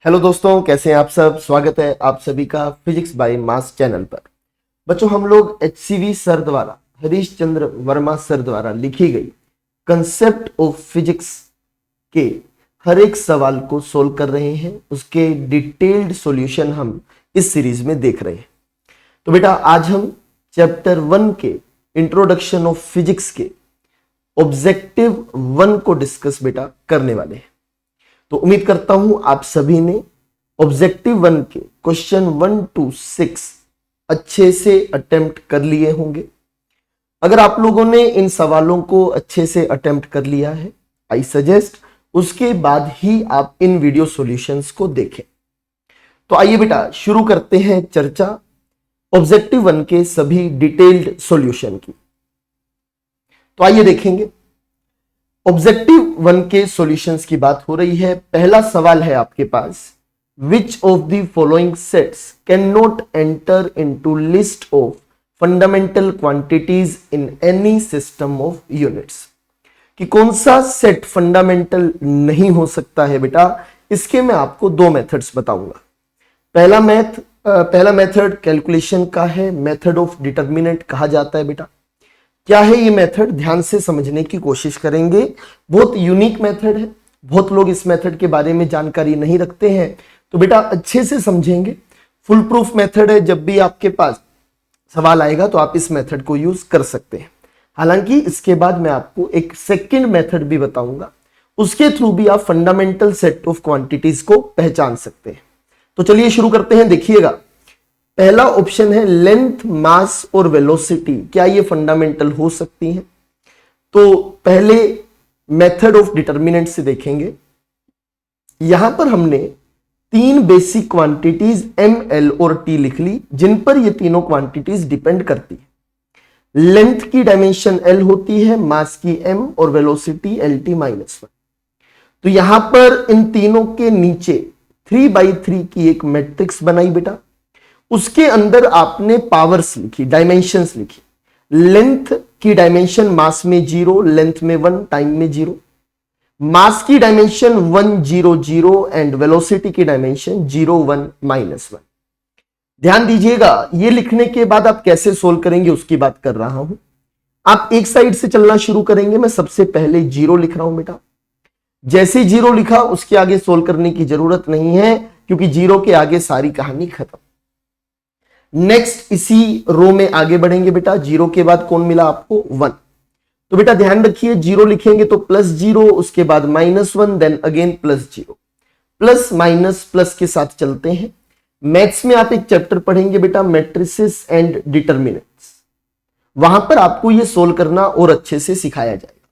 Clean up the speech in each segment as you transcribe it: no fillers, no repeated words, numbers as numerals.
Hello दोस्तों, कैसे हैं आप सब। स्वागत है आप सभी का फिजिक्स बाय मास चैनल पर। बच्चों, हम लोग HCV सर द्वारा, हरीश चंद्र वर्मा सर द्वारा लिखी गई कंसेप्ट ऑफ फिजिक्स के हर एक सवाल को सोल्व कर रहे हैं। उसके डिटेल्ड सॉल्यूशन हम इस सीरीज में देख रहे हैं। तो बेटा, आज हम चैप्टर 1 के इंट्रोडक्शन ऑफ फिजिक्स के ऑब्जेक्टिव 1 को डिस्कस बेटा करने वाले हैं। तो उम्मीद करता हूं आप सभी ने ऑब्जेक्टिव 1 के क्वेश्चन 1 to 6 अच्छे से अटेम्प्ट कर लिए होंगे। अगर आप लोगों ने इन सवालों को अच्छे से अटेम्प्ट कर लिया है, आई सजेस्ट उसके बाद ही आप इन वीडियो सॉल्यूशंस को देखें। तो आइए बेटा शुरू करते हैं चर्चा ऑब्जेक्टिव 1 के सभी डिटेल्ड सॉल्यूशन की। तो आइए देखेंगे। ऑब्जेक्टिव 1 के सॉल्यूशंस की बात हो रही है। पहला सवाल है आपके पास, which of the following sets can not enter into list of fundamental quantities in any system of units. कि कौन सा सेट फंडामेंटल नहीं हो सकता है बेटा। इसके मैं आपको दो मेथड्स बताऊंगा। पहला मेथड कैलकुलेशन का है, मेथड ऑफ डिटर्मिनेंट कहा जाता है बेटा। क्या है ये मेथड, ध्यान से समझने की कोशिश करेंगे। बहुत यूनिक मेथड है, बहुत लोग इस मेथड के बारे में जानकारी नहीं रखते हैं। तो बेटा अच्छे से समझेंगे। फुल प्रूफ मेथड है, जब भी आपके पास सवाल आएगा तो आप इस मेथड को यूज कर सकते हैं। हालांकि इसके बाद मैं आपको एक सेकंड मेथड भी बताऊंगा, उसके थ्रू भी आप फंडामेंटल सेट ऑफ क्वांटिटीज को पहचान सकते हैं। तो चलिए शुरू करते हैं। देखिएगा, पहला ऑप्शन है लेंथ, मास और वेलोसिटी, क्या ये फंडामेंटल हो सकती हैं। तो पहले मेथड ऑफ डिटर्मिनेंट से देखेंगे। यहां पर हमने तीन बेसिक क्वांटिटीज m, l और t लिख ली, जिन पर ये तीनों क्वांटिटीज डिपेंड करती है। लेंथ की डायमेंशन l होती है, मास की m और वेलोसिटी lt-1। तो यहां पर इन तीनों के नीचे 3/3 की एक मैट्रिक्स बनाई बेटा। उसके अंदर आपने पावर्स लिखी, डायमेंशंस लिखी। लेंथ की डायमेंशन मास में 0, लेंथ में 1, टाइम में 0। मास की डायमेंशन 1 0 0 एंड वेलोसिटी की डायमेंशन 0 1 -1। ध्यान दीजिएगा, ये लिखने के बाद आप कैसे सोल्व करेंगे उसकी बात कर रहा हूं। आप एक साइड से चलना शुरू करेंगे। मैं सबसे पहले 0 लिख रहा हूं बेटा। जैसे 0 लिखा उसके आगे सोल्व करने की जरूरत नहीं है, क्योंकि 0 के आगे सारी कहानी खत्म। नेक्स्ट इसी रो में आगे बढ़ेंगे बेटा। 0 के बाद कौन मिला आपको, 1। तो बेटा ध्यान रखिए, 0 लिखेंगे तो +0, उसके बाद -1, then again +0। Plus minus plus के साथ चलते हैं। मैथ्स में आप एक चैप्टर पढ़ेंगे बेटा, मैट्रिसेस एंड डिटर्मिनेंट्स। वहां पर आपको ये सोल्व करना और अच्छे से सिखाया जाएगा।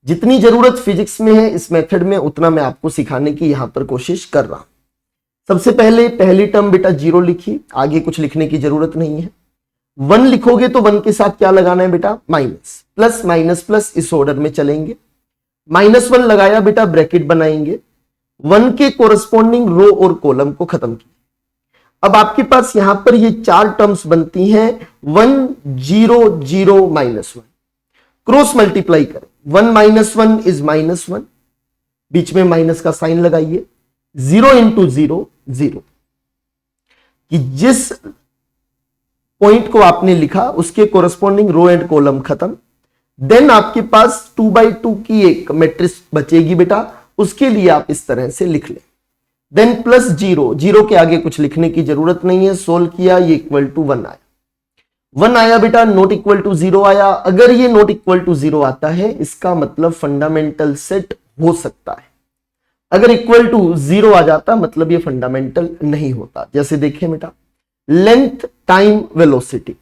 जितनी जरूरत फिजिक्स में है इस मेथड में, उतना मैं आपको सिखाने की यहां पर कोशिश कर रहा हूं। सबसे पहले पहली टर्म बेटा 0 लिखी, आगे कुछ लिखने की जरूरत नहीं है। 1 लिखोगे तो 1 के साथ क्या लगाना है बेटा, माइनस। प्लस माइनस प्लस इस ऑर्डर में चलेंगे। -1 लगाया बेटा, ब्रैकेट बनाएंगे। 1 के कोरस्पॉन्डिंग रो और कॉलम को खत्म किया। अब आपके पास यहां पर ये 4 टर्म्स बनती हैं, 1 0 0 -1। क्रॉस मल्टीप्लाई करें, 1 -1 इज -1, बीच में माइनस का साइन लगाइए। 0 × 0 0, कि जिस पॉइंट को आपने लिखा उसके कोरस्पॉन्डिंग रो एंड कॉलम खत्म। देन आपके पास 2/2 की एक मैट्रिक्स बचेगी बेटा, उसके लिए आप इस तरह से लिख लें। देन +0, 0 के आगे कुछ लिखने की जरूरत नहीं है। सोल्व किया, ये =1 आया। 1 आया बेटा, नॉट इक्वल टू 0 आया। अगर ये नॉट इक्वल टू 0 आता है, इसका मतलब फंडामेंटल सेट हो सकता है। अगर इक्वल टू 0 आ जाता मतलब ये फंडामेंटल नहीं होता। जैसे देखें बेटा, लेंथ, टाइम, वेलोसिटी।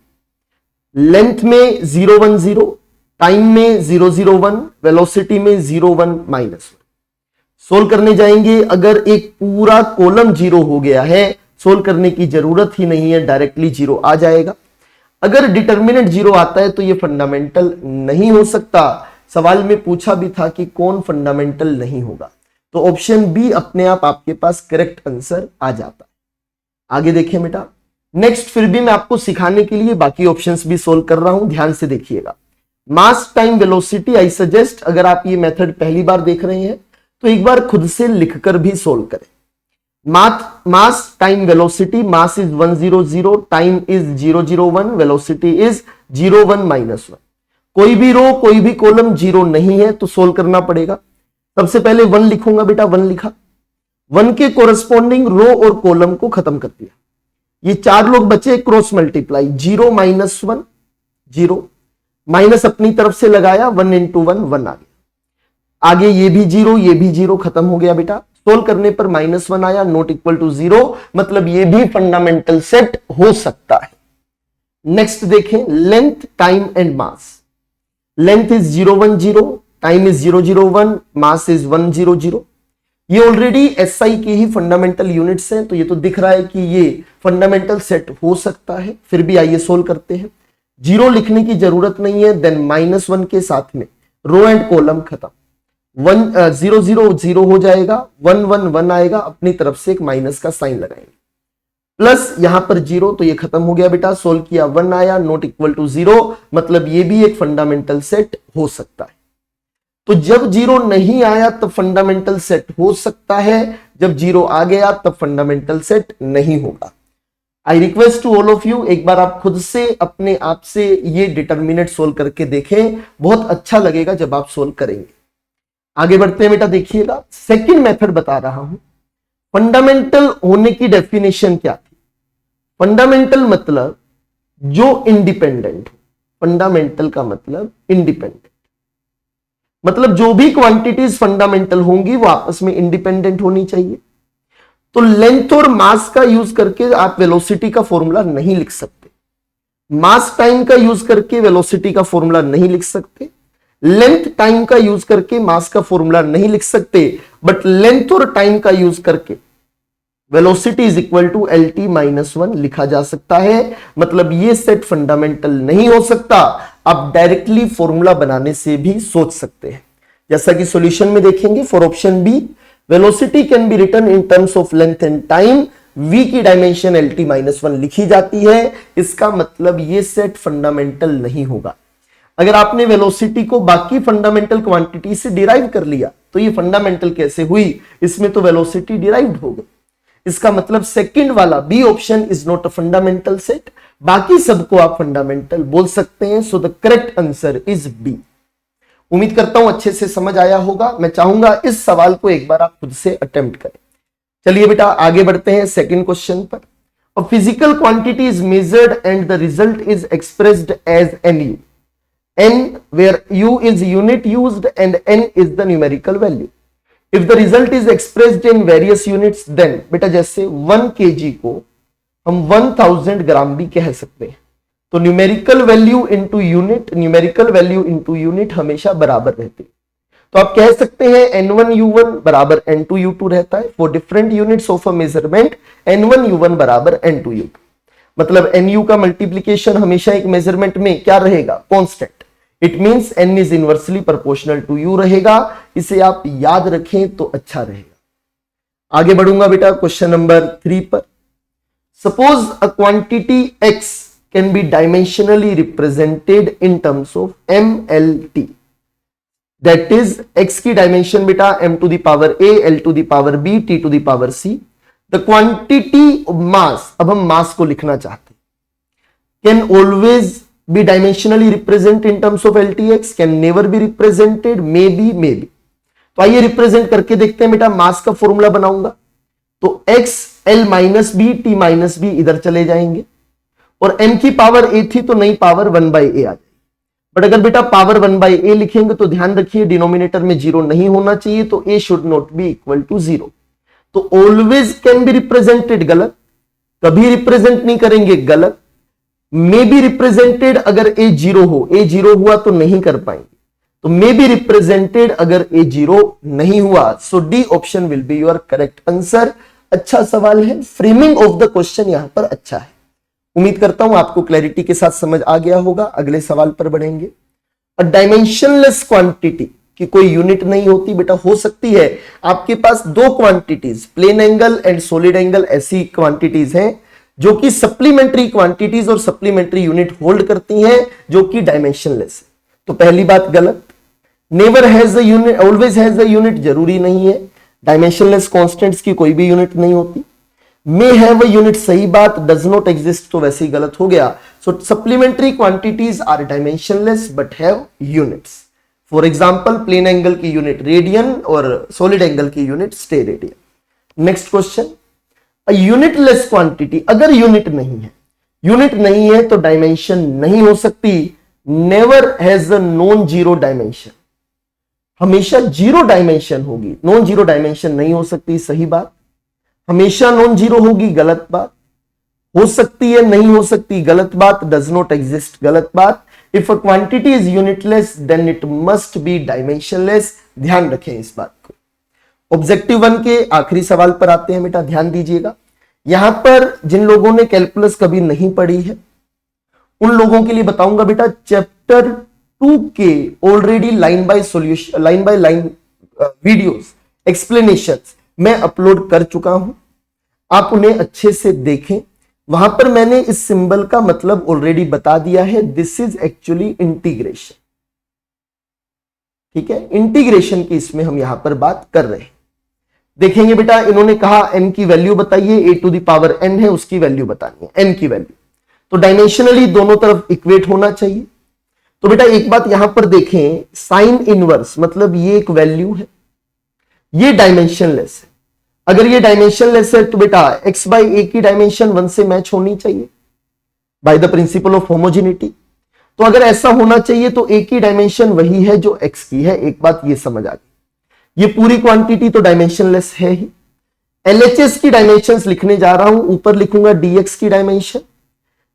लेंथ में 0 1 0, टाइम में 0 0 1, वेलोसिटी में 0 1 -1। सोल्व करने जाएंगे, अगर एक पूरा कॉलम 0 हो गया है, सोल्व करने की जरूरत ही नहीं है, डायरेक्टली 0 आ जाएगा। अगर डिटर्मिनेंट 0 आता है तो ये फंडामेंटल नहीं हो सकता। सवाल में पूछा भी था कि कौन फंडामेंटल नहीं होगा, तो ऑप्शन बी अपने आप आपके पास करेक्ट आंसर आ जाता है। आगे देखें बेटा, नेक्स्ट फिर भी मैं आपको सिखाने के लिए बाकी ऑप्शंस भी सोल्व कर रहा हूं, ध्यान से देखिएगा। मास, टाइम, वेलोसिटी, आई सजेस्ट अगर आप ये मेथड पहली बार देख रहे हैं तो एक बार खुद से लिखकर भी सोल्व करें। mass time velocity, mass is 100, time is 001, velocity is 01 minus 1. कोई भी रो कोई भी कॉलम जीरो नहीं है तो सोल्व करना पड़ेगा. सबसे पहले 1 लिखूंगा बेटा, 1 लिखा, 1 के कोरस्पॉन्डिंग रो और कॉलम को खत्म कर दिया. ये 4 लोग बचे, क्रॉस मल्टीप्लाई, 0 माइनस 1 0, माइनस अपनी तरफ से लगाया, 1 इंटू 1 1 आ गया. आगे ये भी 0 ये भी 0, खत्म हो गया बेटा. सोल्व करने पर -1 आया, नॉट इक्वल टू 0, मतलब ये भी फंडामेंटल सेट हो सकता है. नेक्स्ट देखें, length time and mass. Length is 010, time is 001, mass is 100. ये ऑलरेडी एसआई के ही फंडामेंटल यूनिट्स हैं, तो ये तो दिख रहा है कि ये फंडामेंटल सेट हो सकता है. फिर भी आइए सोल्व करते हैं. 0 लिखने की जरूरत नहीं है, देन -1 के साथ में रो एंड कॉलम खत्म. 0 0 0 हो जाएगा, 1 1 1 आएगा, अपनी तरफ से एक माइनस का साइन लगाएंगे, प्लस यहां पर 0, तो ये खत्म हो गया बेटा. सोल्व किया, 1 आया, नॉट इक्वल टू 0, मतलब ये भी एक फंडामेंटल सेट हो सकता है. तो जब 0 नहीं आया तब फंडामेंटल सेट हो सकता है, जब 0 आ गया तब फंडामेंटल सेट नहीं होगा. I request to all of you, एक बार आप खुद से अपने आप से ये डिटर्मिनेंट सोल्व करके देखें, बहुत अच्छा लगेगा जब आप सोल्व करेंगे. आगे बढ़ते हैं बेटा, देखिएगा सेकंड मेथड बता रहा हूं. फंडामेंटल होने की डेफिनेशन क्या थी? फंडामेंटल मतलब जो इंडिपेंडेंट हो. फंडामेंटल का मतलब इंडिपेंडेंट, मतलब जो भी क्वांटिटीज फंडामेंटल होंगी वो आपस में इंडिपेंडेंट होनी चाहिए. तो लेंथ और मास का यूज करके आप वेलोसिटी का फॉर्मूला नहीं लिख सकते, मास टाइम का यूज करके वेलोसिटी का फॉर्मूला नहीं लिख सकते, लेंथ टाइम का यूज करके मास का फॉर्मूला नहीं लिख सकते, बट लेंथ और टाइम का यूज करके velocity is equal to LT - 1 लिखा जा सकता है. मतलब ये सेट फंडामेंटल नहीं हो सकता. आप डायरेक्टली फॉर्मूला बनाने से भी सोच सकते हैं, जैसा कि सॉल्यूशन में देखेंगे. For option B, velocity can be written in terms of length and time. v की डायमेंशन LT - 1 लिखी जाती है. इसका मतलब ये सेट फंडामेंटल नहीं होगा. अगर आपने वेलोसिटी को बाकी फंडामेंटल क्वांटिटी से डिराइव कर लिया तो ये फंडामेंटल कैसे हुई? इसमें तो वेलोसिटी डिराइव्ड हो गई. इसका मतलब सेकंड वाला B option is not a fundamental set. बाकी सबको आप फंडामेंटल बोल सकते हैं. So the correct answer is B. उम्मीद करता हूं अच्छे से समझ आया होगा. मैं चाहूंगा इस सवाल को एक बार आप खुद से अटेम्प्ट करें. चलिए बेटा आगे बढ़ते हैं सेकंड क्वेश्चन पर. A physical quantity is measured and the result is expressed as NU. N where U is unit used and N is the numerical value. If the result is expressed in various units, then बेटा जैसे 1 kg को हम 1000 ग्राम भी कह सकते हैं, तो numerical value into unit, numerical value into unit हमेशा बराबर रहती है. तो आप कह सकते हैं N1U1 बराबर N2U2 रहता है. For different units of a measurement N1U1 बराबर N2U2. मतलब NU का मल्टीप्लीकेशन हमेशा एक मेजरमेंट में क्या रहेगा? Constant. It means N is inversely proportional to U रहेगा. इसे आप याद रखें तो अच्छा रहेगा. आगे बढ़ूंगा बेटा क्वेश्चन नंबर 3 पर. Suppose a quantity X can be dimensionally represented in terms of MLT. That is X की डायमेंशन बेटा M to the power A, L to the power B, T to the power C. The quantity mass, अब हम mass को लिखना चाहते हैं, can always be dimensionally represent in terms of LTX, can never be represented, maybe. तो आइए represent करके देखते हैं बेटा. मास का फॉर्मूला बनाऊंगा तो x L - B T - B इधर चले जाएंगे, और m की पावर a थी तो नई पावर 1/a आ जाएगी. बट अगर बेटा पावर 1/a लिखेंगे तो ध्यान रखिए डिनोमिनेटर में 0 नहीं होना चाहिए, तो a should not be equal to 0. तो ऑलवेज कैन बी रिप्रेजेंटेड, गलत. कभी रिप्रेजेंट नहीं करेंगे, गलत. मे बी रिप्रेजेंटेड, अगर a 0 हो, a 0 हुआ तो नहीं कर पाएंगे, तो मे बी रिप्रेजेंटेड अगर a 0 नहीं हुआ. So D option will be your correct answer. अच्छा सवाल है, फ्रेमिंग ऑफ द क्वेश्चन यहां पर अच्छा है. उम्मीद करता हूं आपको क्लैरिटी के साथ समझ आ गया होगा. अगले सवाल पर बढ़ेंगे. अ डायमेंशनलेस क्वांटिटी की कोई यूनिट नहीं होती बेटा. हो सकती है आपके पास दो quantities, plane angle and solid angle, ऐसी क्वांटिटीज हैं जो कि सप्लीमेंट्री क्वांटिटीज और सप्लीमेंट्री यूनिट होल्ड करती हैं, जो कि डायमेंशनलेस है. तो पहली बात गलत. Never has a unit, always has a unit जरूरी नहीं है. डायमेंशनलेस कांस्टेंट्स की कोई भी यूनिट नहीं होती। मे हैव अ यूनिट, सही बात, डज नॉट एग्जिस्ट तो वैसे ही गलत हो गया। So supplementary quantities are dimensionless but have units. For example plane angle की यूनिट रेडियन और सॉलिड एंगल की unit steradian. Next question, a unitless quantity, अगर यूनिट नहीं है तो डायमेंशन नहीं हो सकती। Never has a non zero dimension, हमेशा जीरो डायमेंशन होगी, नॉन जीरो डायमेंशन नहीं हो सकती, सही बात। हमेशा नॉन जीरो होगी, गलत बात। हो सकती है, नहीं हो सकती, गलत बात। डज नॉट एग्जिस्ट, गलत बात। If a quantity is unitless then it must be dimensionless, ध्यान रखें इस बात को। ऑब्जेक्टिव 1 के आखिरी सवाल पर आते हैं बेटा, ध्यान दीजिएगा। यहां पर जिन लोगों ने कैलकुलस कभी नहीं पढ़ी है उन लोगों के लिए बताऊंगा बेटा, चैप्टर 2 के already line by solution, line by line videos explanations मैं अपलोड कर चुका हूं, आप उन्हें अच्छे से देखें। वहां पर मैंने इस सिंबल का मतलब ऑलरेडी बता दिया है, दिस इज एक्चुअली इंटीग्रेशन। ठीक है, इंटीग्रेशन की इसमें हम यहां पर बात कर रहे हैं। देखेंगे बेटा, इन्होंने कहा n की वैल्यू बताइए, a to the power n है, उसकी वैल्यू बतानी है, n की वैल्यू। तो डायमेंशनली दोनों तरफ इक्वेट होना चाहिए। तो बेटा एक बात यहां पर देखें, साइन इनवर्स मतलब ये एक वैल्यू है, ये डायमेंशनलेस है। अगर ये डायमेंशनलेस है तो बेटा x बाई ए की डायमेंशन 1 से मैच होनी चाहिए by the principle of homogeneity. तो अगर ऐसा होना चाहिए तो a की डायमेंशन वही है जो x की है, एक बात ये समझ आ गई। ये पूरी क्वांटिटी तो डायमेंशनलेस है ही। LHS की डायमेंशंस लिखने जा रहा हूं, ऊपर लिखूंगा dx की डायमेंशन,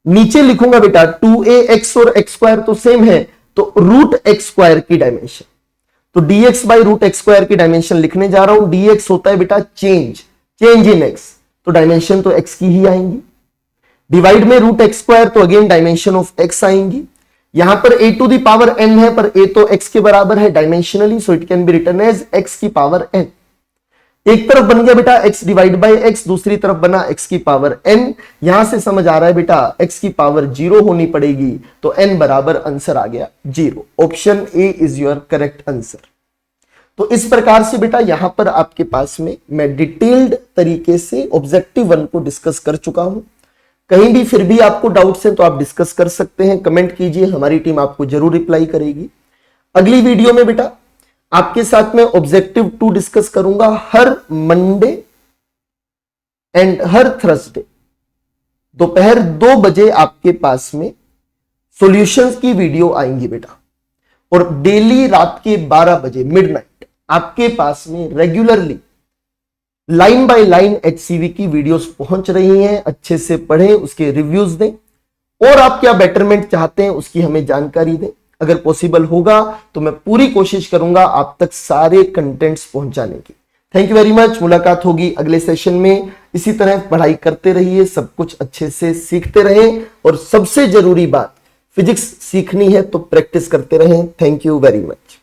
नीचे लिखूंगा बेटा 2ax और x स्क्वायर तो सेम है, तो रूट x स्क्वायर की डायमेंशन। तो dx by root x square की डायमेंशन लिखने जा रहा हूं। dx होता है बेटा चेंज इन x, तो डायमेंशन तो x की ही आएंगी। डिवाइड में रूट एक्स स्क्वायर तो अगेन डायमेंशन ऑफ x आएंगी। यहां पर a to the power n है, पर a तो x के बराबर है dimensionally, so it can be written as x की पावर n। एक तरफ बन गया बेटा x डिवाइड बाय x, दूसरी तरफ बना x की पावर n। यहां से समझ आ रहा है बेटा x की पावर 0 होनी पड़ेगी, तो n बराबर आंसर आ गया 0। Option A is your correct answer. तो इस प्रकार से बेटा यहां पर आपके पास में मैं डिटेल्ड तरीके से ऑब्जेक्टिव 1 को डिस्कस कर चुका हूं। कहीं भी फिर भी आपको डाउट्स हैं तो आप डिस्कस कर सकते हैं, कमेंट कीजिए, हमारी टीम आपको जरूर रिप्लाई करेगी। अगली वीडियो में बेटा आपके साथ में ऑब्जेक्टिव 2 डिस्कस करूंगा। हर मंडे एंड हर थर्सडे दोपहर 2 बजे आपके पास में सॉल्यूशंस की वीडियो आएंगी बेटा, और डेली रात के 12 बजे मिडनाइट आपके पास में regularly line by line HCV की वीडियोस पहुंच रही हैं। अच्छे से पढ़ें, उसके रिव्यूज दें, और आप क्या बेटरमेंट चाहते हैं उसकी हमें जानकारी दें। अगर पॉसिबल होगा तो मैं पूरी कोशिश करूंगा आप तक सारे कंटेंट्स पहुंचाने की। Thank you very much. मुलाकात होगी अगले सेशन में। इसी तरह पढ़ाई करते रहिए, सब कुछ अच्छे से सीखते रहें, और सबसे जरूरी बात, फिजिक्स सीखनी है तो प्रैक्टिस करते रहें। Thank you very much.